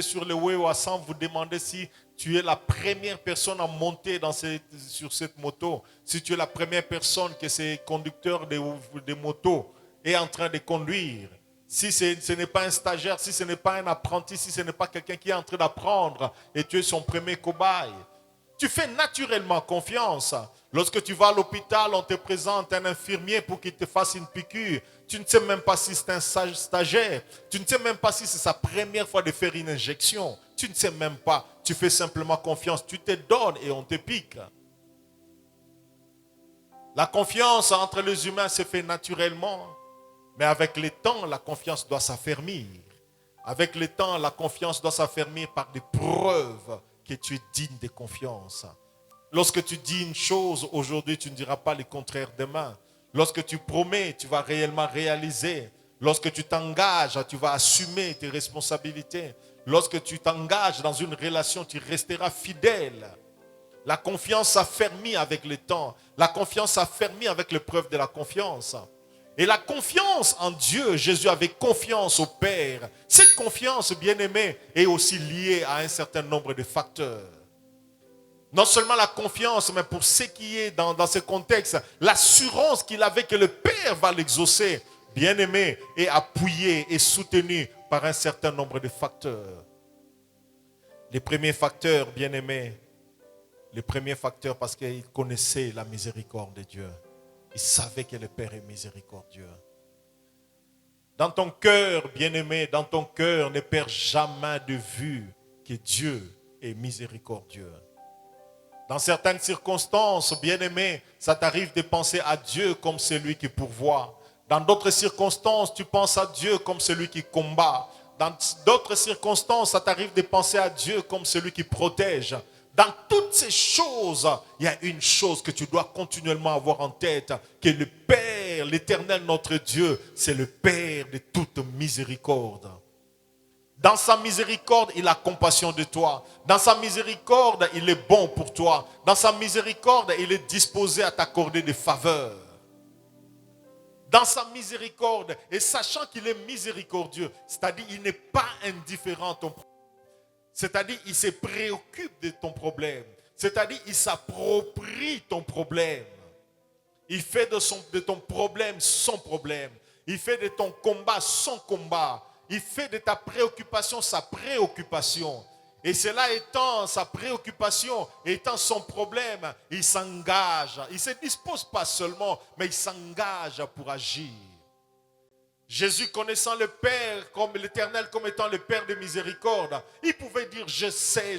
sur le Wewa sans vous demander si tu es la première personne à monter sur cette moto, si tu es la première personne que ces conducteurs de moto est en train de conduire, si ce n'est pas un stagiaire, si ce n'est pas un apprenti, si ce n'est pas quelqu'un qui est en train d'apprendre et tu es son premier cobaye. Tu fais naturellement confiance. Lorsque tu vas à l'hôpital, on te présente un infirmier pour qu'il te fasse une piqûre. Tu ne sais même pas si c'est un stagiaire. Tu ne sais même pas si c'est sa première fois de faire une injection. Tu ne sais même pas. Tu fais simplement confiance. Tu te donnes et on te pique. La confiance entre les humains se fait naturellement. Mais avec le temps, la confiance doit s'affermir. Avec le temps, la confiance doit s'affermir par des preuves que tu es digne de confiance. Lorsque tu dis une chose aujourd'hui, tu ne diras pas le contraire demain. Lorsque tu promets, tu vas réellement réaliser. Lorsque tu t'engages, tu vas assumer tes responsabilités. Lorsque tu t'engages dans une relation, tu resteras fidèle. La confiance s'affermit avec le temps. La confiance s'affermit avec l'épreuve de la confiance. Et la confiance en Dieu, Jésus avait confiance au Père. Cette confiance, bien-aimée, est aussi liée à un certain nombre de facteurs. Non seulement la confiance, mais pour ce qui est dans ce contexte, l'assurance qu'il avait que le Père va l'exaucer, bien-aimé, est appuyée et soutenue par un certain nombre de facteurs. Les premiers facteurs, bien-aimés, les premiers facteurs parce qu'il connaissait la miséricorde de Dieu. Il savait que le Père est miséricordieux. Dans ton cœur, bien-aimé, dans ton cœur, ne perds jamais de vue que Dieu est miséricordieux. Dans certaines circonstances, bien-aimé, ça t'arrive de penser à Dieu comme celui qui pourvoit. Dans d'autres circonstances, tu penses à Dieu comme celui qui combat. Dans d'autres circonstances, ça t'arrive de penser à Dieu comme celui qui protège. Dans toutes ces choses, il y a une chose que tu dois continuellement avoir en tête, que le Père, l'Éternel notre Dieu, c'est le Père de toute miséricorde. Dans sa miséricorde, il a compassion de toi. Dans sa miséricorde, il est bon pour toi. Dans sa miséricorde, il est disposé à t'accorder des faveurs. Dans sa miséricorde, et sachant qu'il est miséricordieux, c'est-à-dire qu'il n'est pas indifférent à ton problème. C'est-à-dire qu'il se préoccupe de ton problème. C'est-à-dire qu'il s'approprie ton problème. Il fait de ton problème son problème. Il fait de ton combat son combat. Il fait de ta préoccupation sa préoccupation. Et cela étant sa préoccupation, étant son problème, il s'engage. Il ne se dispose pas seulement, mais il s'engage pour agir. Jésus, connaissant le Père comme l'Éternel, comme étant le Père de miséricorde, il pouvait dire, je sais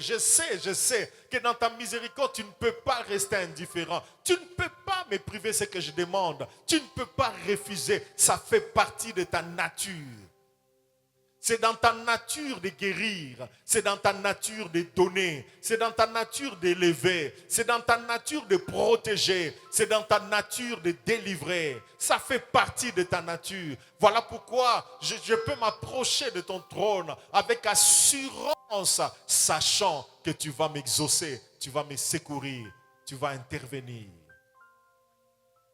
que dans ta miséricorde, tu ne peux pas rester indifférent. Tu ne peux pas me priver ce que je demande. Tu ne peux pas refuser. Ça fait partie de ta nature. C'est dans ta nature de guérir, c'est dans ta nature de donner, c'est dans ta nature d'élever, c'est dans ta nature de protéger, c'est dans ta nature de délivrer. Ça fait partie de ta nature. Voilà pourquoi je peux m'approcher de ton trône avec assurance, sachant que tu vas m'exaucer, tu vas me secourir, tu vas intervenir.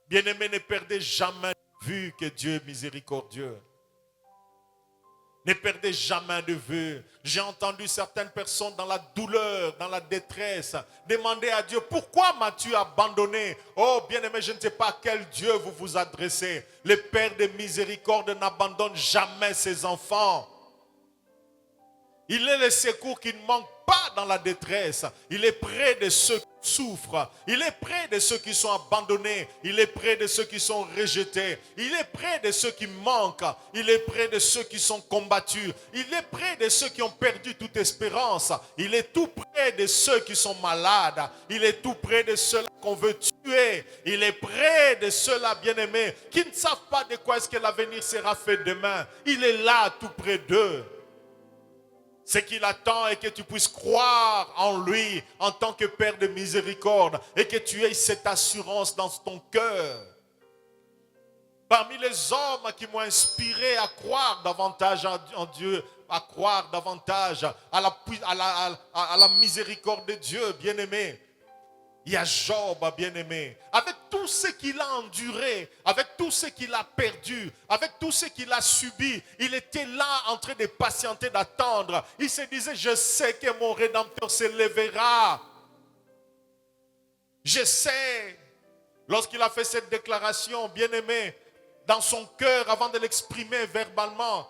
Bien-aimés, ne perdez jamais de vue que Dieu est miséricordieux. Ne perdez jamais de vue. J'ai entendu certaines personnes dans la douleur, dans la détresse, demander à Dieu, pourquoi m'as-tu abandonné? Oh bien-aimé, je ne sais pas à quel Dieu vous vous adressez. Le Père de miséricorde n'abandonne jamais ses enfants. Il est le secours qui ne manque pas dans la détresse. Il est près de ceux qui souffrent. Il est près de ceux qui sont abandonnés. Il est près de ceux qui sont rejetés. Il est près de ceux qui manquent. Il est près de ceux qui sont combattus. Il est près de ceux qui ont perdu toute espérance. Il est tout près de ceux qui sont malades. Il est tout près de ceux qu'on veut tuer. Il est près de ceux-là, bien-aimés, qui ne savent pas de quoi est-ce que l'avenir sera fait demain. Il est là, tout près d'eux. Ce qu'il attend est que tu puisses croire en lui en tant que Père de miséricorde et que tu aies cette assurance dans ton cœur. Parmi les hommes qui m'ont inspiré à croire davantage en Dieu, à croire davantage à la miséricorde de Dieu, bien-aimé, il y a Job, bien-aimé. Avec tout ce qu'il a enduré, avec tout ce qu'il a perdu, avec tout ce qu'il a subi, il était là en train de patienter, d'attendre. Il se disait, je sais que mon Rédempteur se lèvera. Je sais. Lorsqu'il a fait cette déclaration, bien-aimé, dans son cœur, avant de l'exprimer verbalement,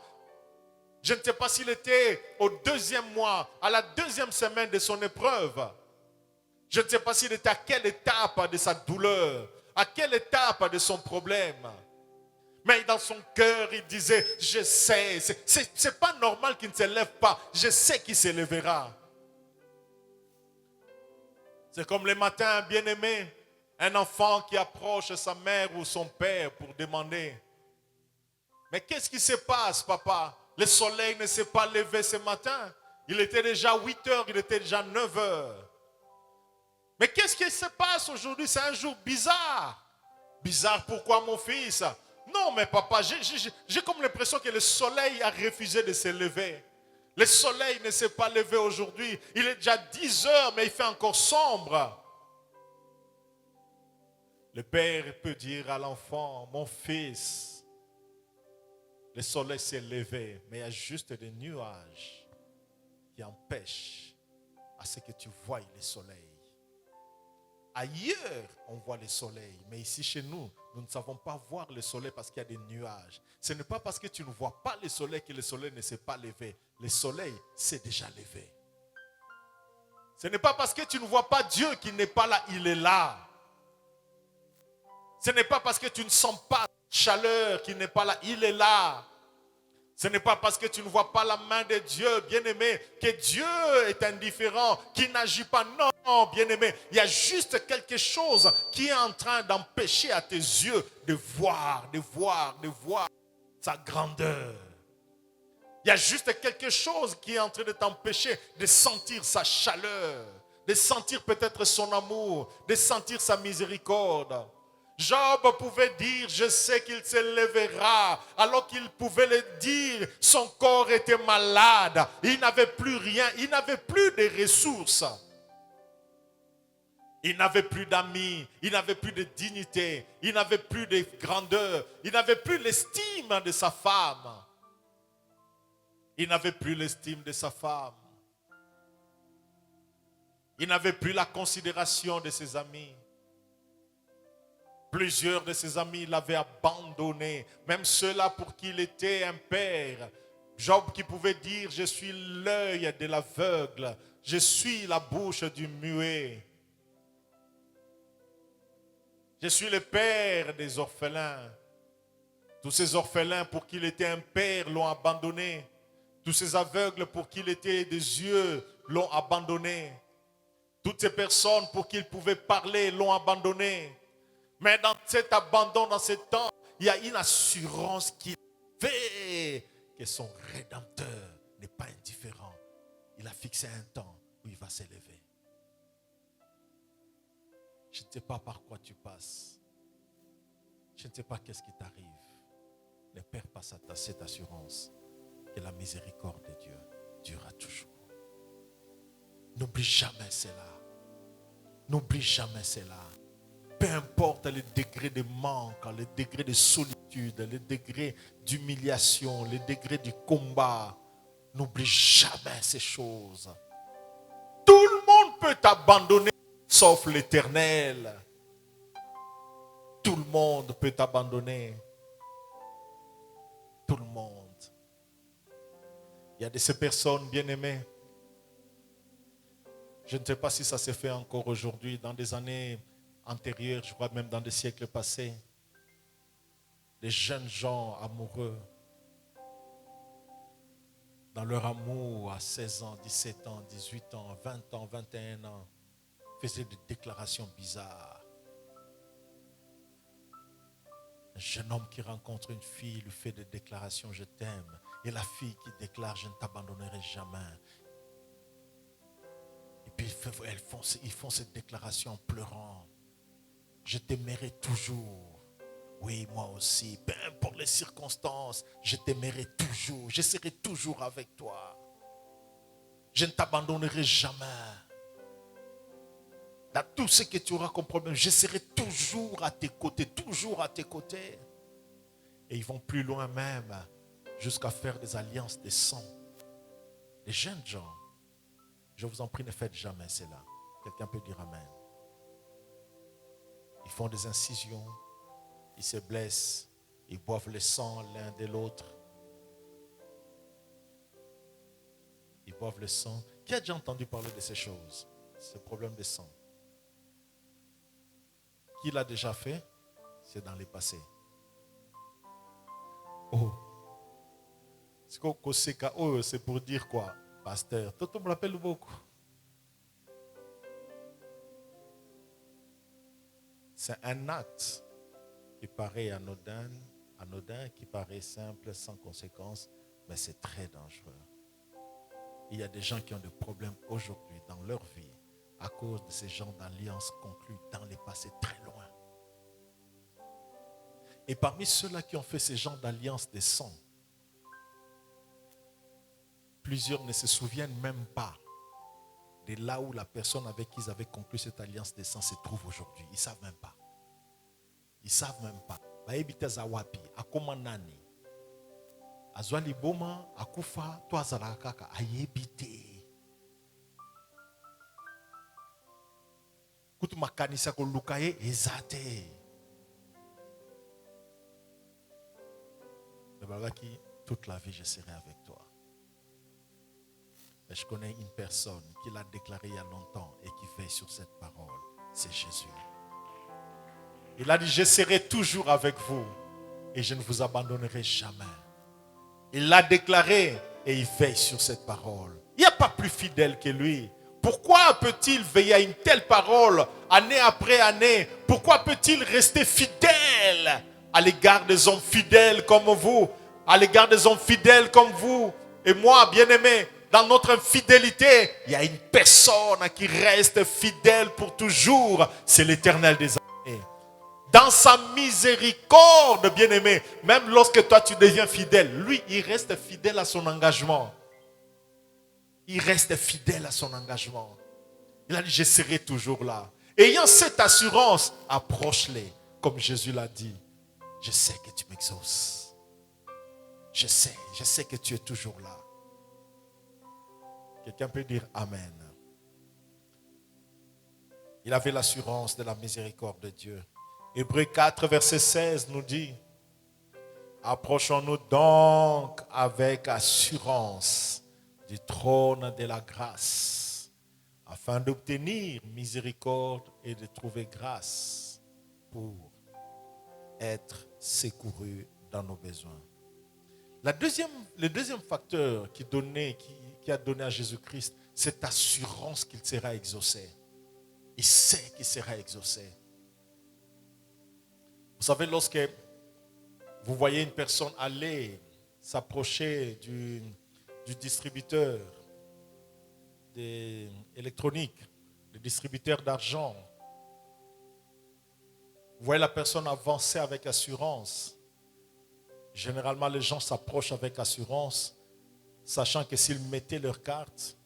je ne sais pas s'il était au 2e mois, à la 2e semaine de son épreuve. Je ne sais pas s'il était à quelle étape de sa douleur, à quelle étape de son problème. Mais dans son cœur, il disait, je sais, c'est pas normal qu'il ne se lève pas. Je sais qu'il se lèvera. C'est comme le matin, bien-aimé, un enfant qui approche sa mère ou son père pour demander, mais qu'est-ce qui se passe, papa? Le soleil ne s'est pas levé ce matin. Il était déjà 8 heures, il était déjà 9 heures. Mais qu'est-ce qui se passe aujourd'hui? C'est un jour bizarre. Bizarre, pourquoi mon fils? Non, mais papa, j'ai comme l'impression que le soleil a refusé de se lever. Le soleil ne s'est pas levé aujourd'hui. Il est déjà 10 heures, mais il fait encore sombre. Le père peut dire à l'enfant, mon fils, le soleil s'est levé, mais il y a juste des nuages qui empêchent à ce que tu voies le soleil. Ailleurs, on voit le soleil, mais ici chez nous, nous ne savons pas voir le soleil parce qu'il y a des nuages. Ce n'est pas parce que tu ne vois pas le soleil que le soleil ne s'est pas levé. Le soleil s'est déjà levé. Ce n'est pas parce que tu ne vois pas Dieu qu'il n'est pas là, il est là. Ce n'est pas parce que tu ne sens pas la chaleur qu'il n'est pas là, il est là. Ce n'est pas parce que tu ne vois pas la main de Dieu, bien-aimé, que Dieu est indifférent, qu'il n'agit pas. Non, bien-aimé, il y a juste quelque chose qui est en train d'empêcher à tes yeux de voir sa grandeur. Il y a juste quelque chose qui est en train de t'empêcher de sentir sa chaleur, de sentir peut-être son amour, de sentir sa miséricorde. Job pouvait dire, je sais qu'il se lèvera, alors qu'il pouvait le dire, son corps était malade, il n'avait plus rien, il n'avait plus de ressources. Il n'avait plus d'amis, il n'avait plus de dignité, il n'avait plus de grandeur, il n'avait plus l'estime de sa femme. Il n'avait plus l'estime de sa femme. Il n'avait plus la considération de ses amis. Plusieurs de ses amis l'avaient abandonné, même ceux-là pour qui il était un père. Job qui pouvait dire, je suis l'œil de l'aveugle, je suis la bouche du muet. Je suis le père des orphelins. Tous ces orphelins pour qui il était un père l'ont abandonné. Tous ces aveugles pour qui il était des yeux l'ont abandonné. Toutes ces personnes pour qui il pouvait parler l'ont abandonné. Mais dans cet abandon, dans ce temps, il y a une assurance qu'il fait que son Rédempteur n'est pas indifférent. Il a fixé un temps où il va s'élever. Je ne sais pas par quoi tu passes. Je ne sais pas qu'est-ce qui t'arrive. Ne perds pas cette assurance que la miséricorde de Dieu durera toujours. N'oublie jamais cela. N'oublie jamais cela. Peu importe le degré de manque, le degré de solitude, le degré d'humiliation, le degré du combat, n'oublie jamais ces choses. Tout le monde peut t'abandonner, sauf l'Éternel. Tout le monde peut t'abandonner. Tout le monde. Il y a de ces personnes bien-aimées. Je ne sais pas si ça se fait encore aujourd'hui, dans des années antérieures, je crois même dans des siècles passés. Des jeunes gens amoureux, dans leur amour à 16 ans, 17 ans, 18 ans, 20 ans, 21 ans, faisaient des déclarations bizarres. Un jeune homme qui rencontre une fille lui fait des déclarations, je t'aime. Et la fille qui déclare, je ne t'abandonnerai jamais. Et puis ils font cette déclaration en pleurant. Je t'aimerai toujours. Oui, moi aussi. Peu importe les circonstances, je t'aimerai toujours. Je serai toujours avec toi. Je ne t'abandonnerai jamais. Dans tout ce que tu auras comme problème, je serai toujours toujours à tes côtés, toujours à tes côtés. Et ils vont plus loin même, jusqu'à faire des alliances des sangs. Les jeunes gens, je vous en prie, ne faites jamais cela. Quelqu'un peut dire amen. Ils font des incisions, ils se blessent, ils boivent le sang l'un de l'autre. Ils boivent le sang. Qui a déjà entendu parler de ces choses? Ce problème de sang. Qui l'a déjà fait? C'est dans le passé. Oh. C'est pour dire quoi, pasteur? Tout me rappelle beaucoup. C'est un acte qui paraît anodin, qui paraît simple, sans conséquence, mais c'est très dangereux. Il y a des gens qui ont des problèmes aujourd'hui dans leur vie à cause de ces genres d'alliances conclues dans le passé très loin. Et parmi ceux-là qui ont fait ces genres d'alliances des sangs, plusieurs ne se souviennent même pas de là où la personne avec qui ils avaient conclu cette alliance des sangs se trouve aujourd'hui. Ils ne savent même pas. Ils ne savent même pas. Baebite zawapi, akoma nani. Azwali boma, akufa, to azalakaka, ayebite. Kutu makanisa ko lukaye ezate. Le balaki, toute la vie je serai avec toi. Mais je connais une personne qui l'a déclaré il y a longtemps et qui veille sur cette parole. C'est Jésus. Il a dit, je serai toujours avec vous et je ne vous abandonnerai jamais. Il l'a déclaré et il veille sur cette parole. Il n'y a pas plus fidèle que lui. Pourquoi peut-il veiller à une telle parole année après année? Pourquoi peut-il rester fidèle à l'égard des hommes fidèles comme vous, à l'égard des hommes fidèles comme vous et moi, bien-aimés? Dans notre infidélité, il y a une personne qui reste fidèle pour toujours. C'est l'Éternel des armées. Dans sa miséricorde, bien-aimé, même lorsque toi tu deviens fidèle, lui, il reste fidèle à son engagement. Il reste fidèle à son engagement. Il a dit, je serai toujours là. Ayant cette assurance, approche-les. Comme Jésus l'a dit, je sais que tu m'exauces. Je sais que tu es toujours là. Quelqu'un peut dire Amen. Il avait l'assurance de la miséricorde de Dieu. Hébreux 4, verset 16 nous dit, approchons-nous donc avec assurance du trône de la grâce, afin d'obtenir miséricorde et de trouver grâce pour être secouru dans nos besoins. Le deuxième facteur qui a donné à Jésus-Christ cette assurance qu'il sera exaucé. Il sait qu'il sera exaucé. Vous savez, lorsque vous voyez une personne aller s'approcher du distributeur électronique, le distributeur d'argent, vous voyez la personne avancer avec assurance. Généralement, les gens s'approchent avec assurance, sachant que s'ils mettaient leur carte,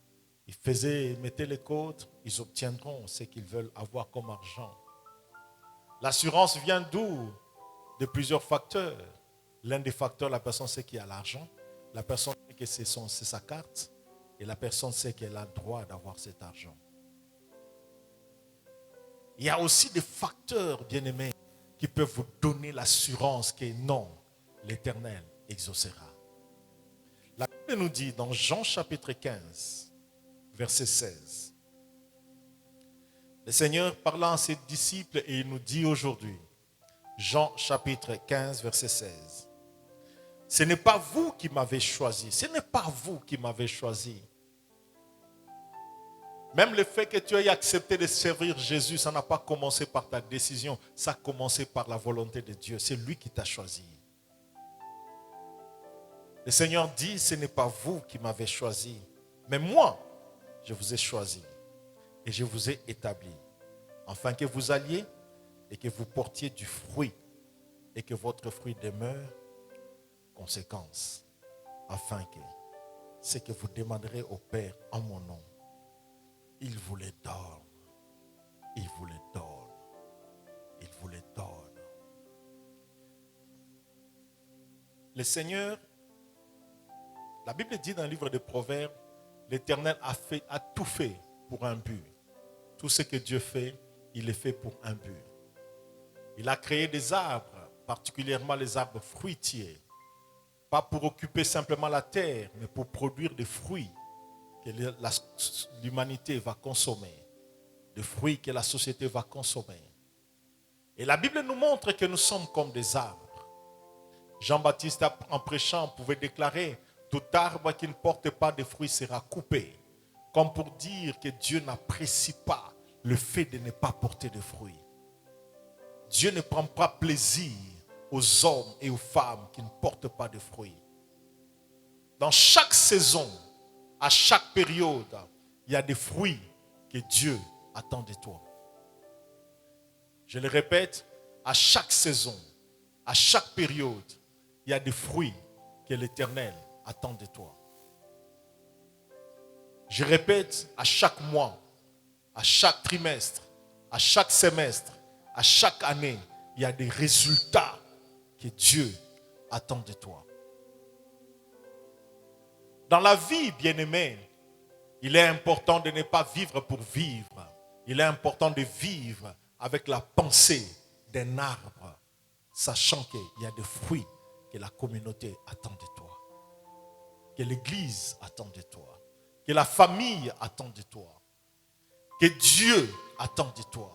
ils mettaient les codes, ils obtiendront ce qu'ils veulent avoir comme argent. L'assurance vient d'où? De plusieurs facteurs. L'un des facteurs, la personne sait qu'il y a l'argent, la personne sait que c'est sa carte, et la personne sait qu'elle a le droit d'avoir cet argent. Il y a aussi des facteurs, bien-aimés, qui peuvent vous donner l'assurance que non, l'Éternel exaucera. La Bible nous dit dans Jean chapitre 15, verset 16, le Seigneur parlant à ses disciples et il nous dit aujourd'hui, Jean chapitre 15, verset 16, ce n'est pas vous qui m'avez choisi, ce n'est pas vous qui m'avez choisi. Même le fait que tu aies accepté de servir Jésus, ça n'a pas commencé par ta décision, ça a commencé par la volonté de Dieu. C'est lui qui t'a choisi. Le Seigneur dit, ce n'est pas vous qui m'avez choisi, mais moi, je vous ai choisi et je vous ai établi, afin que vous alliez et que vous portiez du fruit et que votre fruit demeure. Conséquence, afin que ce que vous demanderez au Père en mon nom, il vous le donne. Il vous le donne. Il vous Le Seigneur, la Bible dit dans le livre de Proverbes, l'Éternel a tout fait pour un but. Tout ce que Dieu fait, il le fait pour un but. Il a créé des arbres, particulièrement les arbres fruitiers, pas pour occuper simplement la terre, mais pour produire des fruits que l'humanité va consommer, des fruits que la société va consommer. Et la Bible nous montre que nous sommes comme des arbres. Jean-Baptiste, en prêchant, pouvait déclarer: tout arbre qui ne porte pas de fruits sera coupé. Comme pour dire que Dieu n'apprécie pas le fait de ne pas porter de fruits. Dieu ne prend pas plaisir aux hommes et aux femmes qui ne portent pas de fruits. Dans chaque saison, à chaque période, il y a des fruits que Dieu attend de toi. Je le répète, à chaque saison, à chaque période, il y a des fruits que l'Éternel attend de toi. Je répète, à chaque mois, à chaque trimestre, à chaque semestre, à chaque année, il y a des résultats que Dieu attend de toi. Dans la vie, bien-aimé, il est important de ne pas vivre pour vivre. Il est important de vivre avec la pensée d'un arbre, sachant qu'il y a des fruits que la communauté attend de toi, que l'Église attend de toi, que la famille attend de toi, que Dieu attend de toi.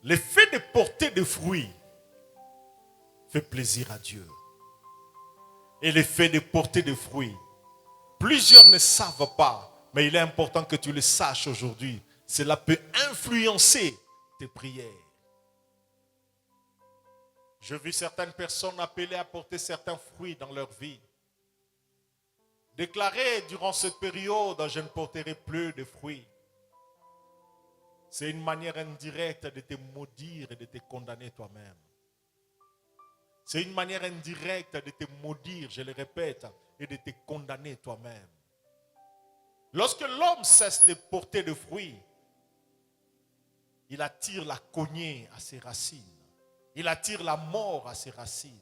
Le fait de porter des fruits fait plaisir à Dieu. Et le fait de porter des fruits, plusieurs ne savent pas, mais il est important que tu le saches aujourd'hui. Cela peut influencer tes prières. J'ai vu certaines personnes appelées à porter certains fruits dans leur vie. Déclarer durant cette période: je ne porterai plus de fruits. C'est une manière indirecte de te maudire et de te condamner toi-même. C'est une manière indirecte de te maudire, je le répète, et de te condamner toi-même. Lorsque l'homme cesse de porter de fruits, il attire la cognée à ses racines. Il attire la mort à ses racines.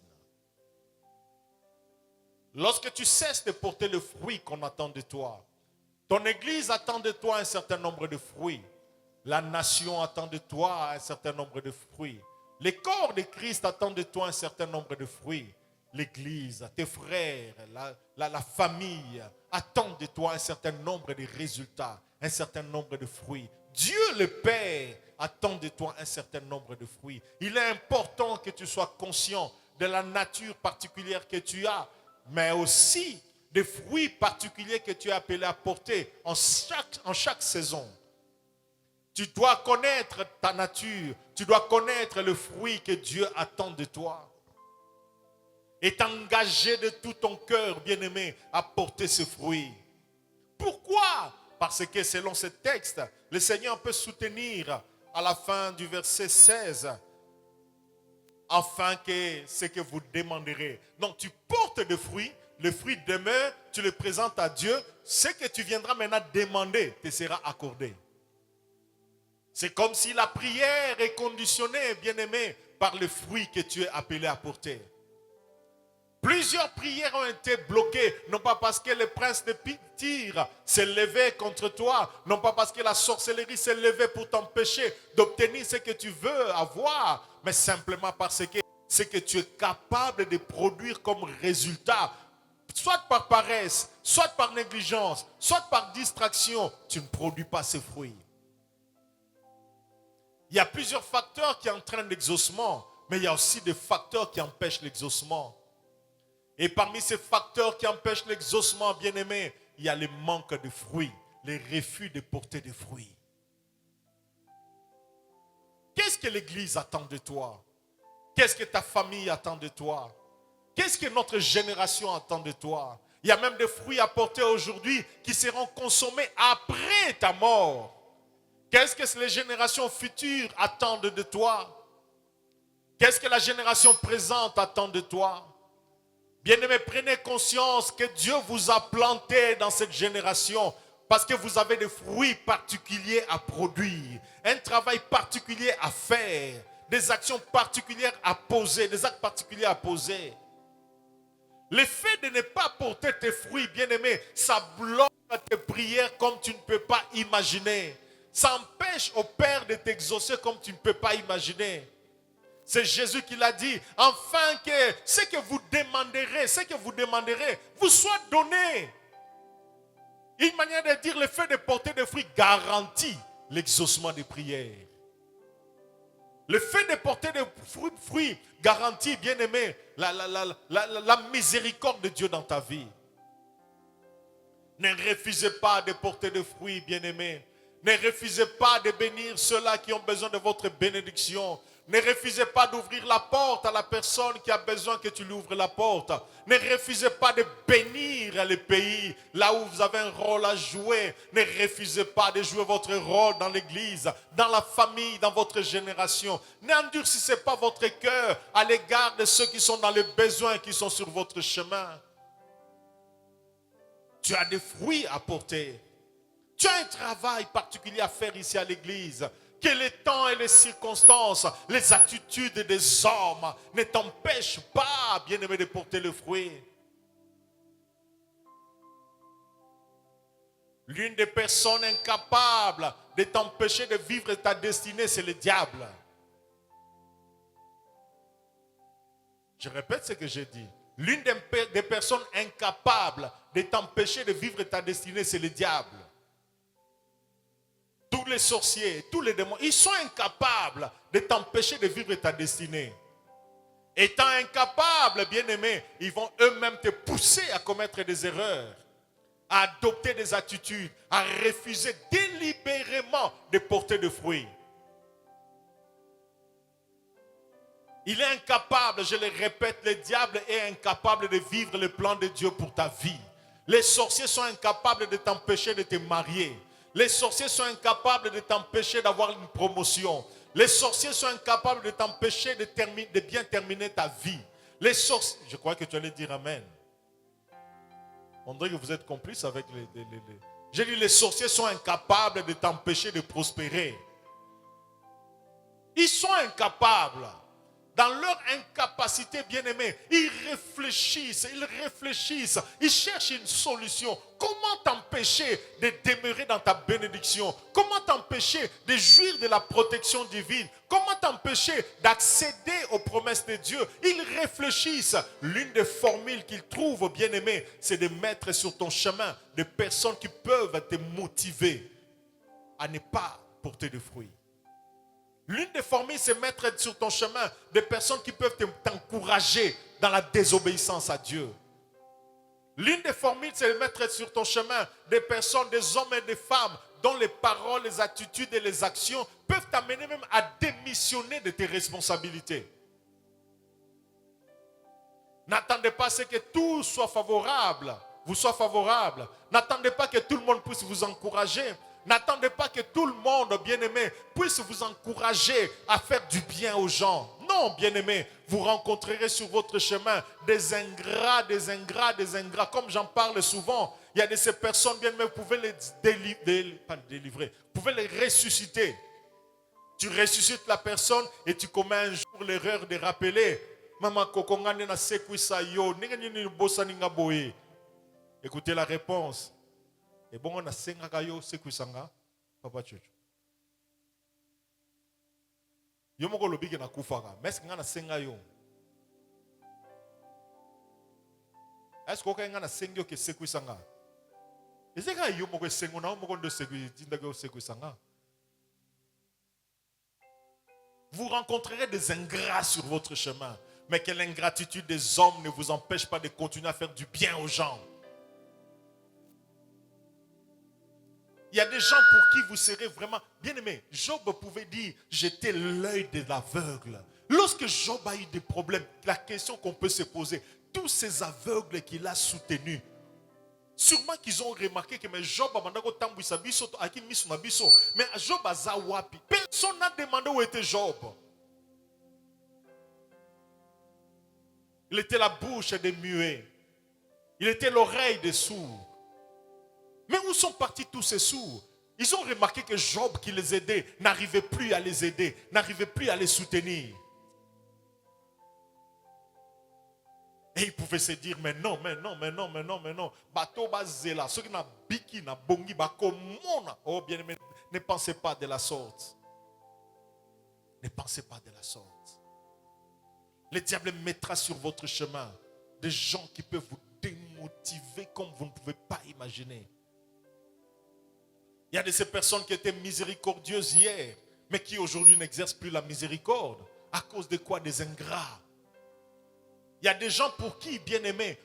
Lorsque tu cesses de porter le fruit qu'on attend de toi, ton église attend de toi un certain nombre de fruits. La nation attend de toi un certain nombre de fruits. Les corps de Christ attendent de toi un certain nombre de fruits. L'église, tes frères, la famille attendent de toi un certain nombre de résultats, un certain nombre de fruits. Dieu le Père attend de toi un certain nombre de fruits. Il est important que tu sois conscient de la nature particulière que tu as, mais aussi des fruits particuliers que tu es appelé à porter en chaque saison. Tu dois connaître ta nature, tu dois connaître le fruit que Dieu attend de toi. Et t'engager de tout ton cœur, bien-aimé, à porter ce fruit. Pourquoi? Parce que selon ce texte, le Seigneur peut soutenir à la fin du verset 16, afin que ce que vous demanderez. Donc tu portes des fruits, le fruit demeure, tu le présentes à Dieu, ce que tu viendras maintenant demander te sera accordé. C'est comme si la prière est conditionnée, bien-aimé, par le fruit que tu es appelé à porter. Plusieurs prières ont été bloquées, non pas parce que le prince de Tyr s'est levé contre toi, non pas parce que la sorcellerie s'est levée pour t'empêcher d'obtenir ce que tu veux avoir, mais simplement parce que ce que tu es capable de produire comme résultat, soit par paresse, soit par négligence, soit par distraction, tu ne produis pas ces fruits. Il y a plusieurs facteurs qui entraînent l'exaucement, mais il y a aussi des facteurs qui empêchent l'exaucement. Et parmi ces facteurs qui empêchent l'exaucement, bien-aimé, il y a le manque de fruits, les refus de porter des fruits. Qu'est-ce que l'Église attend de toi? Qu'est-ce que ta famille attend de toi? Qu'est-ce que notre génération attend de toi? Il y a même des fruits à porter aujourd'hui qui seront consommés après ta mort. Qu'est-ce que les générations futures attendent de toi? Qu'est-ce que la génération présente attend de toi? Bien-aimés, prenez conscience que Dieu vous a planté dans cette génération parce que vous avez des fruits particuliers à produire, un travail particulier à faire, des actions particulières à poser, des actes particuliers à poser. Le fait de ne pas porter tes fruits, bien-aimé, ça bloque tes prières comme tu ne peux pas imaginer. Ça empêche au Père de t'exaucer comme tu ne peux pas imaginer. C'est Jésus qui l'a dit, afin que ce que vous demanderez, vous soit donné. Une manière de dire, le fait de porter des fruits garantit l'exaucement des prières. Le fait de porter des fruits garantit, bien aimé, la miséricorde de Dieu dans ta vie. Ne refusez pas de porter des fruits, bien aimé. Ne refusez pas de bénir ceux-là qui ont besoin de votre bénédiction. Ne refusez pas d'ouvrir la porte à la personne qui a besoin que tu lui ouvres la porte. Ne refusez pas de bénir le pays là où vous avez un rôle à jouer. Ne refusez pas de jouer votre rôle dans l'église, dans la famille, dans votre génération. N'endurcissez pas votre cœur à l'égard de ceux qui sont dans les besoins, qui sont sur votre chemin. Tu as des fruits à porter. Tu as un travail particulier à faire ici à l'église. Que les temps et les circonstances, les attitudes des hommes ne t'empêchent pas, bien-aimé, de porter le fruit. L'une des personnes incapables de t'empêcher de vivre ta destinée, c'est le diable. Je répète ce que j'ai dit. L'une des personnes incapables de t'empêcher de vivre ta destinée, c'est le diable. Tous les sorciers, tous les démons, ils sont incapables de t'empêcher de vivre ta destinée. Étant incapables, bien-aimés, ils vont eux-mêmes te pousser à commettre des erreurs, à adopter des attitudes, à refuser délibérément de porter de fruits. Il est incapable, je le répète, le diable est incapable de vivre le plan de Dieu pour ta vie. Les sorciers sont incapables de t'empêcher de te marier. Les sorciers sont incapables de t'empêcher d'avoir une promotion. Les sorciers sont incapables de t'empêcher de bien terminer ta vie. Les sorciers, je crois que tu allais dire amen. On dirait que vous êtes complices avec les... J'ai dit, les sorciers sont incapables de t'empêcher de prospérer. Ils sont incapables. Dans leur incapacité, bien-aimée, ils réfléchissent, ils cherchent une solution. Comment t'empêcher de demeurer dans ta bénédiction? Comment t'empêcher de jouir de la protection divine? Comment t'empêcher d'accéder aux promesses de Dieu? Ils réfléchissent. L'une des formules qu'ils trouvent, bien-aimée, c'est de mettre sur ton chemin des personnes qui peuvent te motiver à ne pas porter de fruits. L'une des formules, c'est mettre sur ton chemin des personnes qui peuvent t'encourager dans la désobéissance à Dieu. L'une des formules, c'est de mettre sur ton chemin des personnes, des hommes et des femmes dont les paroles, les attitudes et les actions peuvent t'amener même à démissionner de tes responsabilités. N'attendez pas à ce que tout soit favorable, vous soit favorable. N'attendez pas que tout le monde puisse vous encourager. N'attendez pas que tout le monde, bien-aimé, puisse vous encourager à faire du bien aux gens. Non, bien-aimé, vous rencontrerez sur votre chemin des ingrats. Comme j'en parle souvent, il y a de ces personnes, bien-aimé, vous pouvez vous pouvez les ressusciter. Tu ressuscites la personne et tu commets un jour l'erreur de rappeler. Écoutez la réponse. Et bon, on a sengakayo sekusanga papa chuchu. Yomoko lobike na kufaka. Mais est-ce qu'on a sengayo? Est-ce qu'on a sengyo ke sekusanga? Est-ce que yomoko sengona yomoko ndo sekusanga? Vous rencontrerez des ingrats sur votre chemin, mais que l'ingratitude des hommes ne vous empêche pas de continuer à faire du bien aux gens. Il y a des gens pour qui vous serez vraiment bien-aimés. Job pouvait dire, j'étais l'œil de l'aveugle. Lorsque Job a eu des problèmes, la question qu'on peut se poser, tous ces aveugles qu'il a soutenus, sûrement qu'ils ont remarqué que mais Job a mais Job a zawapi. Personne n'a demandé où était Job. Il était la bouche des muets. Il était l'oreille des sourds. Mais où sont partis tous ces sourds? Ils ont remarqué que Job qui les aidait n'arrivait plus à les aider, n'arrivait plus à les soutenir. Et ils pouvaient se dire, mais non. Bateau bazela, ceux qui n'ont biki, n'a bongi, bakomona. Oh bien aimé, ne pensez pas de la sorte. Ne pensez pas de la sorte. Le diable mettra sur votre chemin des gens qui peuvent vous démotiver comme vous ne pouvez pas imaginer. Il y a de ces personnes qui étaient miséricordieuses hier, mais qui aujourd'hui n'exercent plus la miséricorde. À cause de quoi? Des ingrats. Il y a des gens pour qui, bien aimés,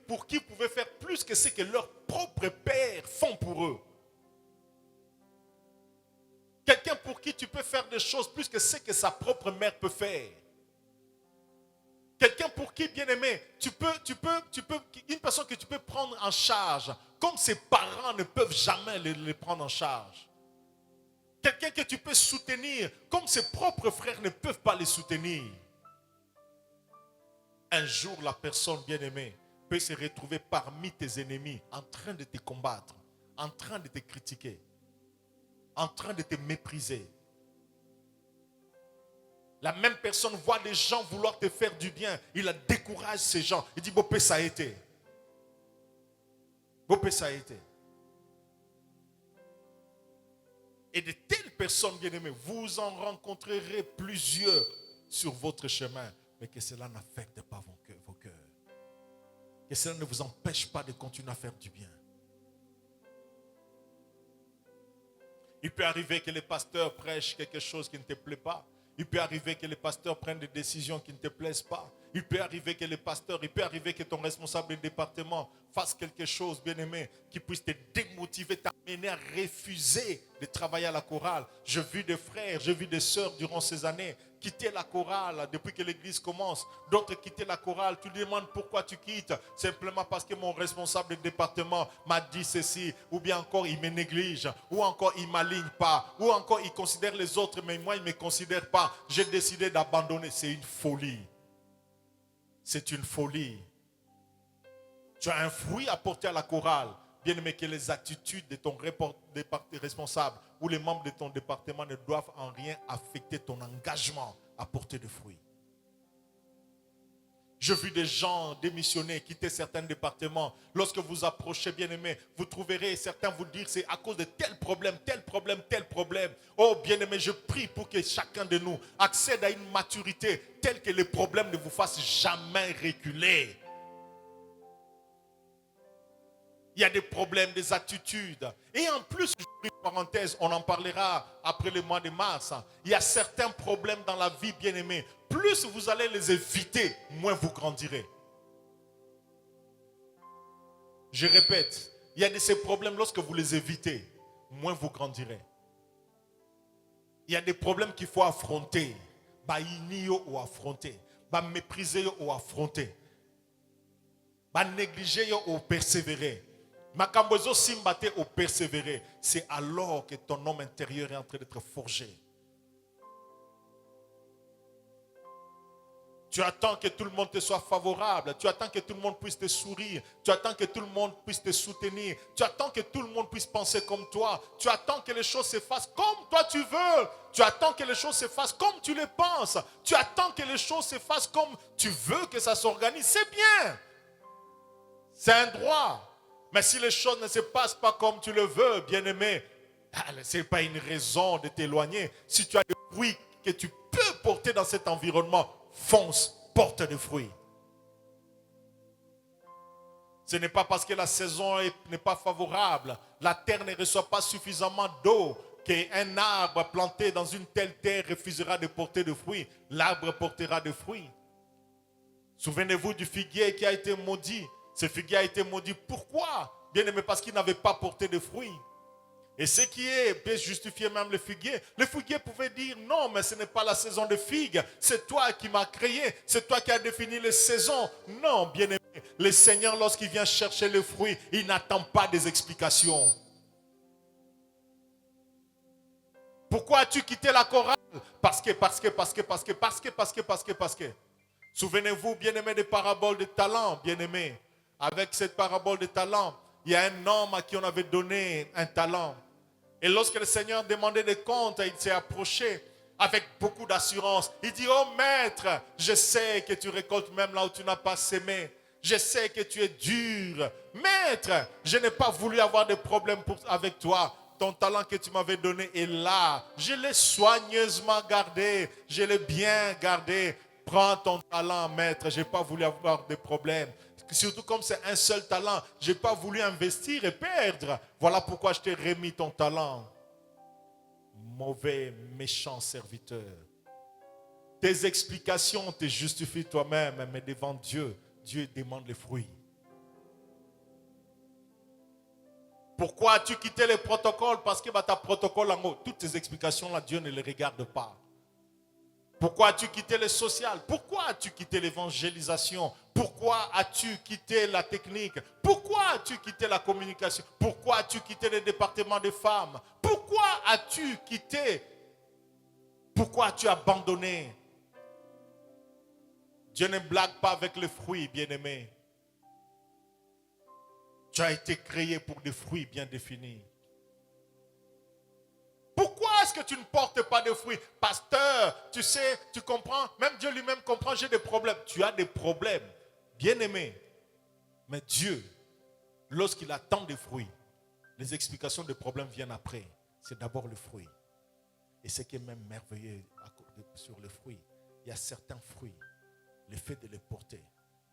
pour qui vous pouvez faire plus que ce que leurs propres pères font pour eux. Quelqu'un pour qui tu peux faire des choses plus que ce que sa propre mère peut faire. Quelqu'un pour qui, bien aimé, une personne que tu peux prendre en charge, comme ses parents ne peuvent jamais les prendre en charge. Quelqu'un que tu peux soutenir, comme ses propres frères ne peuvent pas les soutenir. Un jour, la personne bien-aimée peut se retrouver parmi tes ennemis en train de te combattre, en train de te critiquer, en train de te mépriser. La même personne voit des gens vouloir te faire du bien. Il décourage ces gens. Il dit, Bopé, ça a été. Bopé, ça a été. Et de telles personnes, bien-aimées, vous en rencontrerez plusieurs sur votre chemin. Mais que cela n'affecte pas vos cœurs. Que cela ne vous empêche pas de continuer à faire du bien. Il peut arriver que les pasteurs prêchent quelque chose qui ne te plaît pas. Il peut arriver que les pasteurs prennent des décisions qui ne te plaisent pas. Il peut arriver que ton responsable de département fasse quelque chose, bien-aimé, qui puisse te démotiver, t'amener à refuser de travailler à la chorale. J'ai vu des frères, j'ai vu des sœurs durant ces années quitter la chorale depuis que l'église commence. D'autres quitter la chorale. Tu demandes pourquoi tu quittes. Simplement parce que mon responsable de département m'a dit ceci. Ou bien encore il me néglige. Ou encore il ne m'aligne pas. Ou encore il considère les autres mais moi il ne me considère pas. J'ai décidé d'abandonner. C'est une folie. C'est une folie. Tu as un fruit à porter à la chorale. Bien aimé, que les attitudes de ton responsable ou les membres de ton département ne doivent en rien affecter ton engagement à porter de fruits. J'ai vu des gens démissionner, quitter certains départements. Lorsque vous approchez, bien aimé, vous trouverez certains vous dire c'est à cause de tel problème, tel problème, tel problème. Oh bien aimé, je prie pour que chacun de nous accède à une maturité telle que les problèmes ne vous fassent jamais reculer. Il y a des problèmes, des attitudes. Et en plus, une parenthèse, on en parlera après le mois de mars. Il y a certains problèmes dans la vie, bien aimés. Plus vous allez les éviter, moins vous grandirez. Je répète, il y a de ces problèmes, lorsque vous les évitez, moins vous grandirez. Il y a des problèmes qu'il faut affronter. Baïnio ou affronter. Mépriser ou affronter. Négliger ou persévérer. Makambozo simbate ou persévérer. C'est alors que ton homme intérieur est en train d'être forgé. Tu attends que tout le monde te soit favorable. Tu attends que tout le monde puisse te sourire. Tu attends que tout le monde puisse te soutenir. Tu attends que tout le monde puisse penser comme toi. Tu attends que les choses se fassent comme toi tu veux. Tu attends que les choses se fassent comme tu les penses. Tu attends que les choses se fassent comme tu veux que ça s'organise. C'est bien. C'est un droit. Mais si les choses ne se passent pas comme tu le veux, bien-aimé, ce n'est pas une raison de t'éloigner. Si tu as des fruits que tu peux porter dans cet environnement, fonce, porte des fruits. Ce n'est pas parce que la saison n'est pas favorable, la terre ne reçoit pas suffisamment d'eau, qu'un arbre planté dans une telle terre refusera de porter de fruits. L'arbre portera des fruits. Souvenez-vous du figuier qui a été maudit. Ce figuier a été maudit. Pourquoi? Bien aimé, parce qu'il n'avait pas porté de fruits. Et ce qui peut justifier même le figuier pouvait dire non, mais ce n'est pas la saison de figues. C'est toi qui m'as créé. C'est toi qui as défini les saisons. Non, bien aimé, le Seigneur, lorsqu'il vient chercher le fruit, il n'attend pas des explications. Pourquoi as-tu quitté la chorale? Parce que. Souvenez-vous, bien aimé, des paraboles de talents, bien aimé. Avec cette parabole de talent, il y a un homme à qui on avait donné un talent. Et lorsque le Seigneur demandait des comptes, il s'est approché avec beaucoup d'assurance. Il dit, oh maître, je sais que tu récoltes même là où tu n'as pas sémé. Je sais que tu es dur. Maître, je n'ai pas voulu avoir de problème avec toi. Ton talent que tu m'avais donné est là. Je l'ai soigneusement gardé. Je l'ai bien gardé. Prends ton talent, maître. Je n'ai pas voulu avoir de problème. Surtout comme c'est un seul talent. Je n'ai pas voulu investir et perdre. Voilà pourquoi je t'ai remis ton talent. Mauvais, méchant serviteur. Tes explications te justifient toi-même, mais devant Dieu, Dieu demande les fruits. Pourquoi as-tu quitté les protocoles? Parce que ta protocole en haut, toutes tes explications là, Dieu ne les regarde pas. Pourquoi as-tu quitté le social? Pourquoi as-tu quitté l'évangélisation? Pourquoi as-tu quitté la technique? Pourquoi as-tu quitté la communication? Pourquoi as-tu quitté le département des femmes? Pourquoi as-tu quitté? Pourquoi as-tu abandonné? Dieu ne blague pas avec les fruits, bien-aimé. Tu as été créé pour des fruits bien définis. Pourquoi est-ce que tu ne portes pas de fruits? Pasteur, tu sais, tu comprends, même Dieu lui-même comprend, j'ai des problèmes. Tu as des problèmes, bien-aimé. Mais Dieu, lorsqu'il attend des fruits, les explications des problèmes viennent après. C'est d'abord le fruit. Et ce qui est même merveilleux sur le fruit, il y a certains fruits, le fait de les porter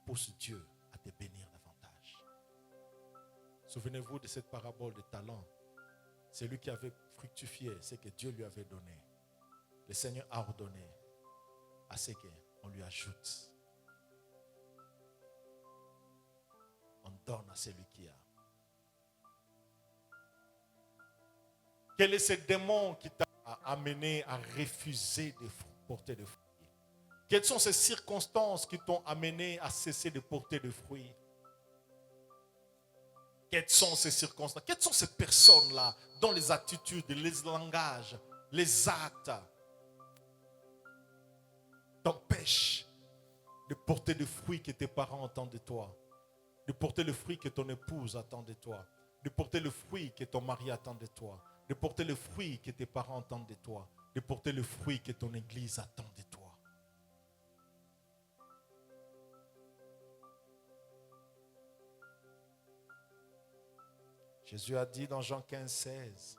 pousse Dieu à te bénir davantage. Souvenez-vous de cette parabole de talents. C'est lui qui avait fructifié ce que Dieu lui avait donné. Le Seigneur a ordonné à ce qu'on lui ajoute. On donne à celui qui a. Quel est ce démon qui t'a amené à refuser de porter des fruits? Quelles sont ces circonstances qui t'ont amené à cesser de porter des fruits? Quelles sont ces circonstances? Quelles sont ces personnes-là dont les attitudes, les langages, les actes t'empêchent de porter des fruits que tes parents attendent de toi, de porter le fruit que ton épouse attend de toi, de porter le fruit que ton mari attend de toi, de porter le fruit que tes parents attendent de toi, de porter le fruit que ton église attend de toi. Jésus a dit dans Jean 15, 16,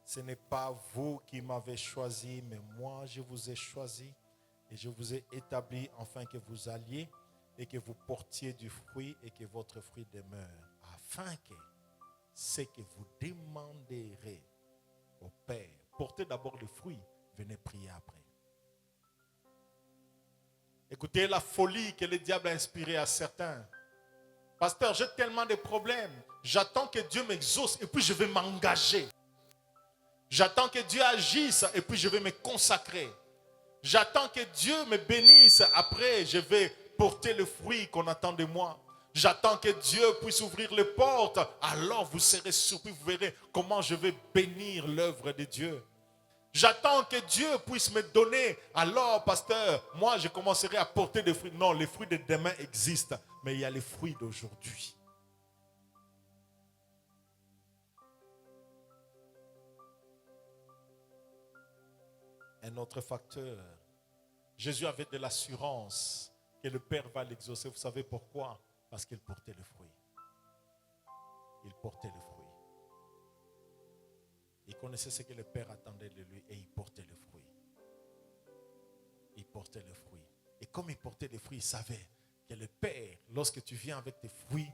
ce n'est pas vous qui m'avez choisi, mais moi je vous ai choisi et je vous ai établi afin que vous alliez et que vous portiez du fruit et que votre fruit demeure, afin que ce que vous demanderez au Père, portez d'abord le fruit, venez prier après. Écoutez la folie que le diable a inspirée à certains. Pasteur, j'ai tellement de problèmes. J'attends que Dieu m'exauce et puis je vais m'engager. J'attends que Dieu agisse et puis je vais me consacrer. J'attends que Dieu me bénisse. Après, je vais porter le fruit qu'on attend de moi. J'attends que Dieu puisse ouvrir les portes. Alors vous serez surpris, vous verrez comment je vais bénir l'œuvre de Dieu. J'attends que Dieu puisse me donner. Alors, pasteur, moi, je commencerai à porter des fruits. Non, les fruits de demain existent, mais il y a les fruits d'aujourd'hui. Un autre facteur, Jésus avait de l'assurance que le Père va l'exaucer. Vous savez pourquoi? Parce qu'il portait le fruit. Il portait le fruit. Il connaissait ce que le Père attendait de lui et il portait le fruit. Il portait le fruit. Et comme il portait le fruit, il savait que le Père, lorsque tu viens avec tes fruits,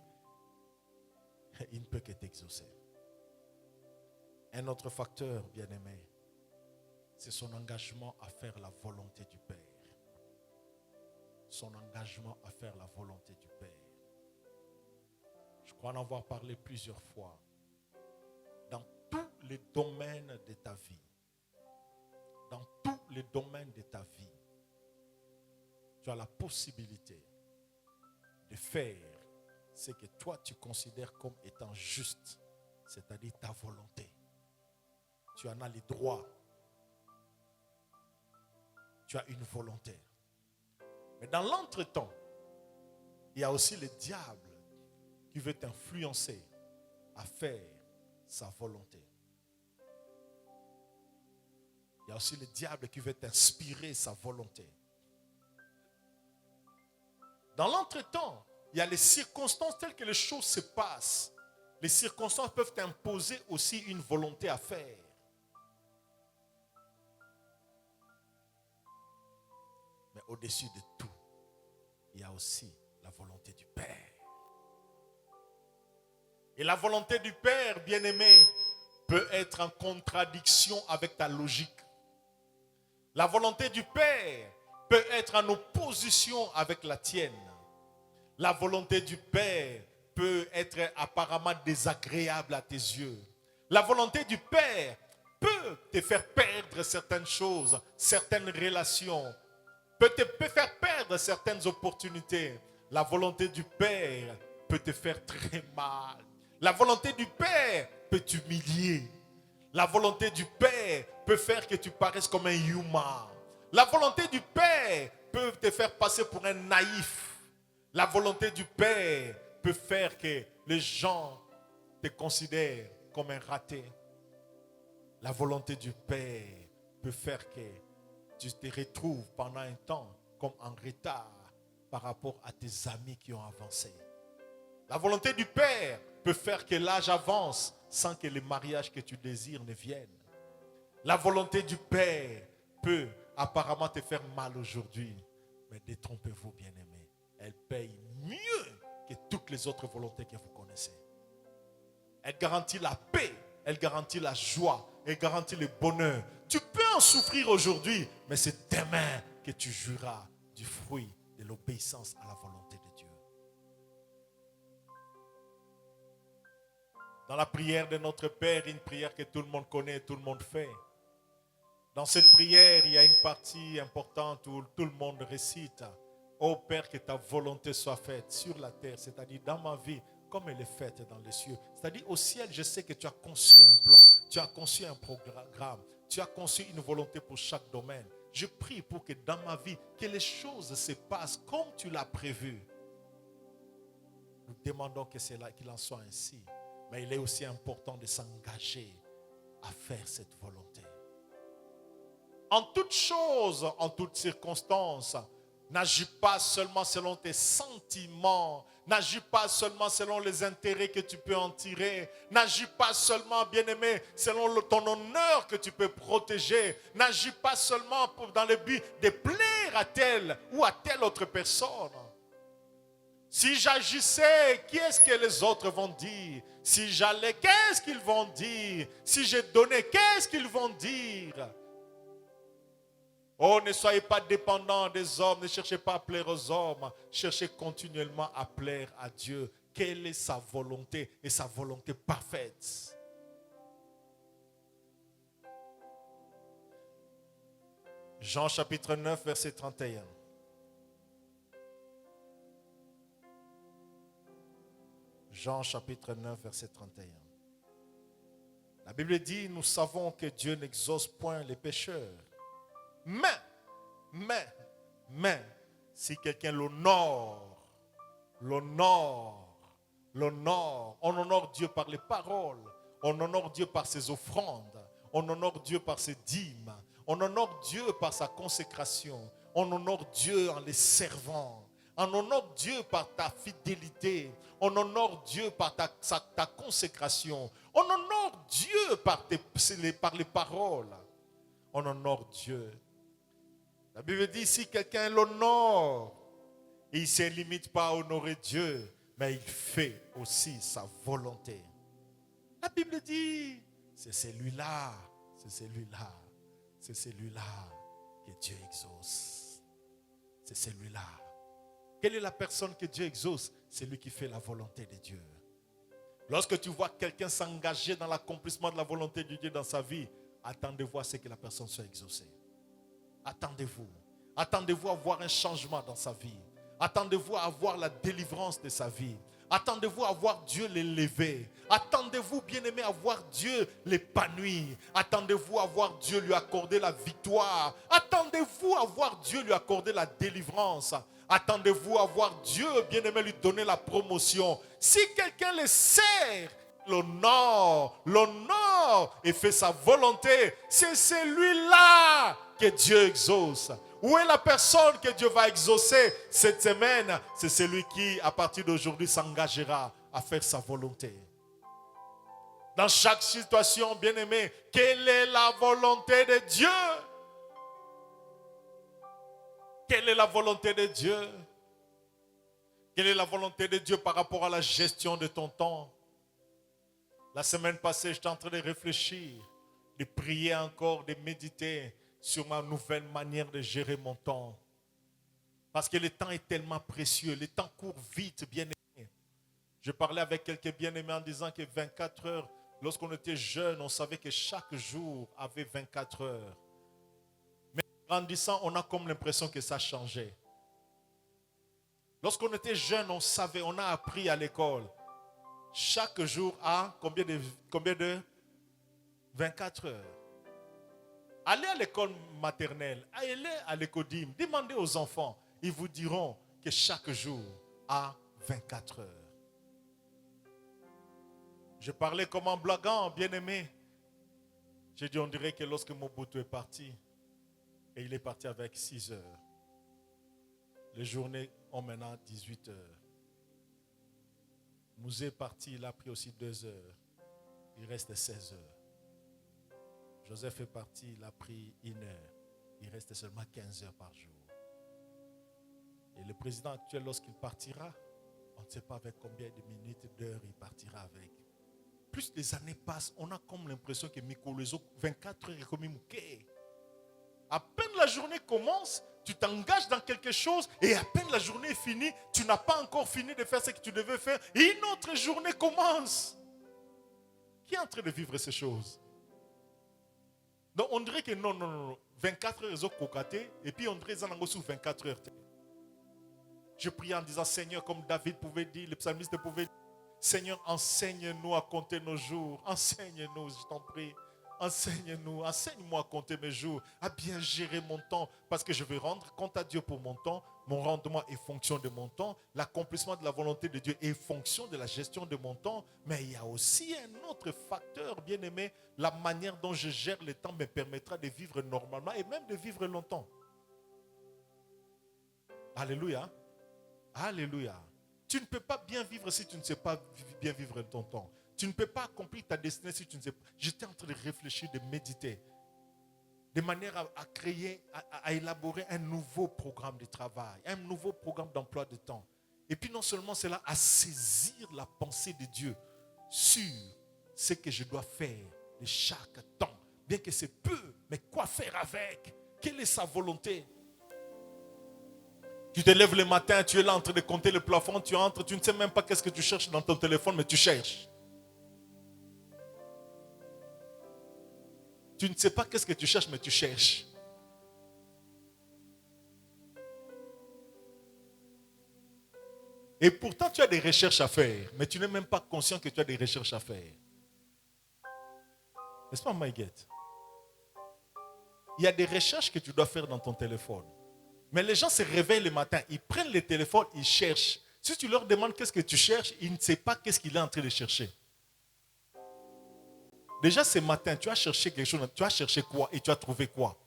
il ne peut que t'exaucer. Un autre facteur, bien-aimé, c'est son engagement à faire la volonté du Père. Son engagement à faire la volonté du Père. Je crois en avoir parlé plusieurs fois. Dans tous les domaines de ta vie, dans tous les domaines de ta vie, tu as la possibilité de faire ce que toi tu considères comme étant juste, c'est-à-dire ta volonté. Tu en as les droits. Tu as une volonté. Mais dans l'entretemps, il y a aussi le diable qui veut t'influencer à faire sa volonté. Il y a aussi le diable qui veut t'inspirer sa volonté. Dans l'entretemps, il y a les circonstances telles que les choses se passent. Les circonstances peuvent t'imposer aussi une volonté à faire. Mais au-dessus de tout, il y a aussi la volonté du Père. Et la volonté du Père, bien-aimé, peut être en contradiction avec ta logique. La volonté du Père peut être en opposition avec la tienne. La volonté du Père peut être apparemment désagréable à tes yeux. La volonté du Père peut te faire perdre certaines choses, certaines relations, peut te faire perdre certaines opportunités. La volonté du Père peut te faire très mal. La volonté du Père peut t'humilier. La volonté du Père peut faire que tu paraisses comme un humain. La volonté du Père peut te faire passer pour un naïf. La volonté du Père peut faire que les gens te considèrent comme un raté. La volonté du Père peut faire que tu te retrouves pendant un temps comme en retard par rapport à tes amis qui ont avancé. La volonté du Père peut faire que l'âge avance sans que le mariage que tu désires ne vienne. La volonté du Père peut apparemment te faire mal aujourd'hui. Mais détrompez-vous, bien-aimés. Elle paye mieux que toutes les autres volontés que vous connaissez. Elle garantit la paix, elle garantit la joie, elle garantit le bonheur. Tu peux en souffrir aujourd'hui, mais c'est demain que tu jouiras du fruit de l'obéissance à la volonté de Dieu. Dans la prière de notre Père, une prière que tout le monde connaît, tout le monde fait. Dans cette prière, il y a une partie importante où tout le monde récite: Ô Père, que ta volonté soit faite sur la terre, c'est-à-dire dans ma vie, comme elle est faite dans les cieux. C'est-à-dire au ciel, je sais que tu as conçu un plan, tu as conçu un programme, tu as conçu une volonté pour chaque domaine. Je prie pour que dans ma vie, que les choses se passent comme tu l'as prévu. Nous demandons que c'est là qu'il en soit ainsi. Mais il est aussi important de s'engager à faire cette volonté. En toute chose, en toutes circonstances, n'agis pas seulement selon tes sentiments. N'agis pas seulement selon les intérêts que tu peux en tirer. N'agis pas seulement, bien-aimé, selon ton honneur que tu peux protéger. N'agis pas seulement dans le but de plaire à telle ou à telle autre personne. Si j'agissais, qu'est-ce que les autres vont dire? Si j'allais, qu'est-ce qu'ils vont dire? Si je donnais, qu'est-ce qu'ils vont dire? Oh, ne soyez pas dépendants des hommes, ne cherchez pas à plaire aux hommes, cherchez continuellement à plaire à Dieu. Quelle est sa volonté et sa volonté parfaite? Jean chapitre 9, verset 31. Jean chapitre 9, verset 31. La Bible dit, nous savons que Dieu n'exauce point les pécheurs. Mais, si quelqu'un l'honore, on honore Dieu par les paroles, on honore Dieu par ses offrandes, on honore Dieu par ses dîmes, on honore Dieu par sa consécration, on honore Dieu en les servant. On honore Dieu par ta fidélité. On honore Dieu par ta consécration. On honore Dieu par les paroles. On honore Dieu. La Bible dit, si quelqu'un l'honore, il ne se limite pas à honorer Dieu, mais il fait aussi sa volonté. La Bible dit, c'est celui-là que Dieu exauce. C'est celui-là. Quelle est la personne que Dieu exauce? C'est lui qui fait la volonté de Dieu. Lorsque tu vois quelqu'un s'engager dans l'accomplissement de la volonté de Dieu dans sa vie, attendez-vous à ce que la personne soit exaucée. Attendez-vous. Attendez-vous à voir un changement dans sa vie. Attendez-vous à voir la délivrance de sa vie. Attendez-vous à voir Dieu l'élever. Attendez-vous, bien-aimé, à voir Dieu l'épanouir. Attendez-vous à voir Dieu lui accorder la victoire. Attendez-vous à voir Dieu lui accorder la délivrance. Attendez-vous à voir Dieu, bien-aimé, lui donner la promotion. Si quelqu'un le sert, l'honneur, parle et fait sa volonté, c'est celui-là que Dieu exauce. Où est la personne que Dieu va exaucer cette semaine? C'est celui qui, à partir d'aujourd'hui, s'engagera à faire sa volonté. Dans chaque situation, bien-aimé, quelle est la volonté de Dieu? Quelle est la volonté de Dieu? Quelle est la volonté de Dieu par rapport à la gestion de ton temps? La semaine passée, j'étais en train de réfléchir, de prier encore, de méditer sur ma nouvelle manière de gérer mon temps. Parce que le temps est tellement précieux, le temps court vite, bien-aimé. Je parlais avec quelques bien-aimés en disant que 24 heures, lorsqu'on était jeune, on savait que chaque jour avait 24 heures. Mais en grandissant, on a comme l'impression que ça changeait. Lorsqu'on était jeune, on savait, on a appris à l'école. Chaque jour a combien de 24 heures. Allez à l'école maternelle, allez à l'écodime, demandez aux enfants, ils vous diront que chaque jour a 24 heures. Je parlais comme un blaguant, bien-aimé. J'ai dit, on dirait que lorsque Mobutu est parti, et il est parti avec 6 heures, les journées ont maintenant 18 heures. Mouzé est parti, il a pris aussi 2 heures. Il reste 16 heures. Joseph est parti, il a pris 1 heure. Il reste seulement 15 heures par jour. Et le président actuel, lorsqu'il partira, on ne sait pas avec combien de minutes, d'heures il partira avec. Plus les années passent, on a comme l'impression que Mikolozo, 24 heures est comme Mouké. À peine la journée commence, tu t'engages dans quelque chose et à peine la journée est finie, tu n'as pas encore fini de faire ce que tu devais faire et une autre journée commence. Qui est en train de vivre ces choses? Donc on dirait que non. 24 heures ils ont cocaté et puis on dirait qu'ils en ont sous 24 heures. Je prie en disant, Seigneur, comme David pouvait dire, le psalmiste pouvait dire, Seigneur, enseigne-nous à compter nos jours. Enseigne-nous, je t'en prie. Enseigne-nous, enseigne-moi à compter mes jours, à bien gérer mon temps, parce que je vais rendre compte à Dieu pour mon temps. Mon rendement est fonction de mon temps. L'accomplissement de la volonté de Dieu est fonction de la gestion de mon temps. Mais il y a aussi un autre facteur, bien aimé. La manière dont je gère le temps me permettra de vivre normalement et même de vivre longtemps. Alléluia. Alléluia. Tu ne peux pas bien vivre si tu ne sais pas bien vivre ton temps. Tu ne peux pas accomplir ta destinée si tu ne sais pas. J'étais en train de réfléchir, de méditer. De manière à créer, à élaborer un nouveau programme de travail, un nouveau programme d'emploi de temps. Et puis non seulement cela, à saisir la pensée de Dieu sur ce que je dois faire de chaque temps. Bien que c'est peu, mais quoi faire avec? Quelle est sa volonté? Tu te lèves le matin, tu es là en train de compter le plafond, tu entres, tu ne sais même pas qu'est-ce que tu cherches dans ton téléphone, mais tu cherches. Tu ne sais pas qu'est-ce que tu cherches, mais tu cherches. Et pourtant, tu as des recherches à faire, mais tu n'es même pas conscient que tu as des recherches à faire. N'est-ce pas, Maïguette? Il y a des recherches que tu dois faire dans ton téléphone. Mais les gens se réveillent le matin, ils prennent le téléphone, ils cherchent. Si tu leur demandes qu'est-ce que tu cherches, ils ne savent pas qu'est-ce qu'il est en train de chercher. Déjà ce matin, tu as cherché quelque chose, tu as cherché quoi et tu as trouvé quoi?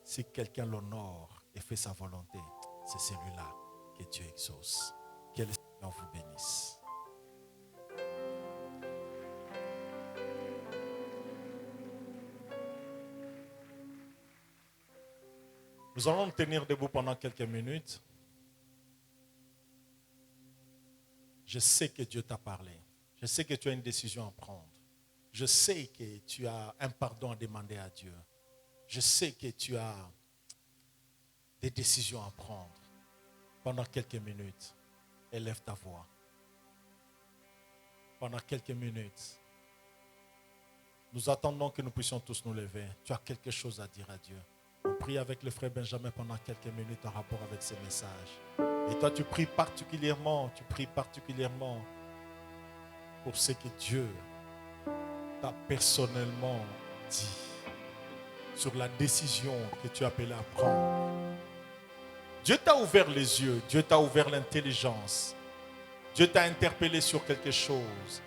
Si quelqu'un l'honore et fait sa volonté, c'est celui-là que Dieu exauce. Que le Seigneur vous bénisse. Nous allons nous tenir debout pendant quelques minutes. Je sais que Dieu t'a parlé. Je sais que tu as une décision à prendre. Je sais que tu as un pardon à demander à Dieu. Je sais que tu as des décisions à prendre. Pendant quelques minutes, élève ta voix. Pendant quelques minutes, nous attendons que nous puissions tous nous lever. Tu as quelque chose à dire à Dieu. On prie avec le frère Benjamin pendant quelques minutes en rapport avec ces messages. Et toi, tu pries particulièrement pour ce que Dieu t'a personnellement dit sur la décision que tu as appelé à prendre. Dieu t'a ouvert les yeux, Dieu t'a ouvert l'intelligence. Dieu t'a interpellé sur quelque chose.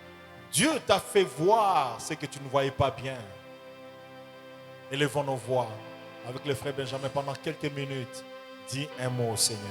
Dieu t'a fait voir ce que tu ne voyais pas bien. Élevons nos voix avec le frère Benjamin pendant quelques minutes. Dis un mot au Seigneur.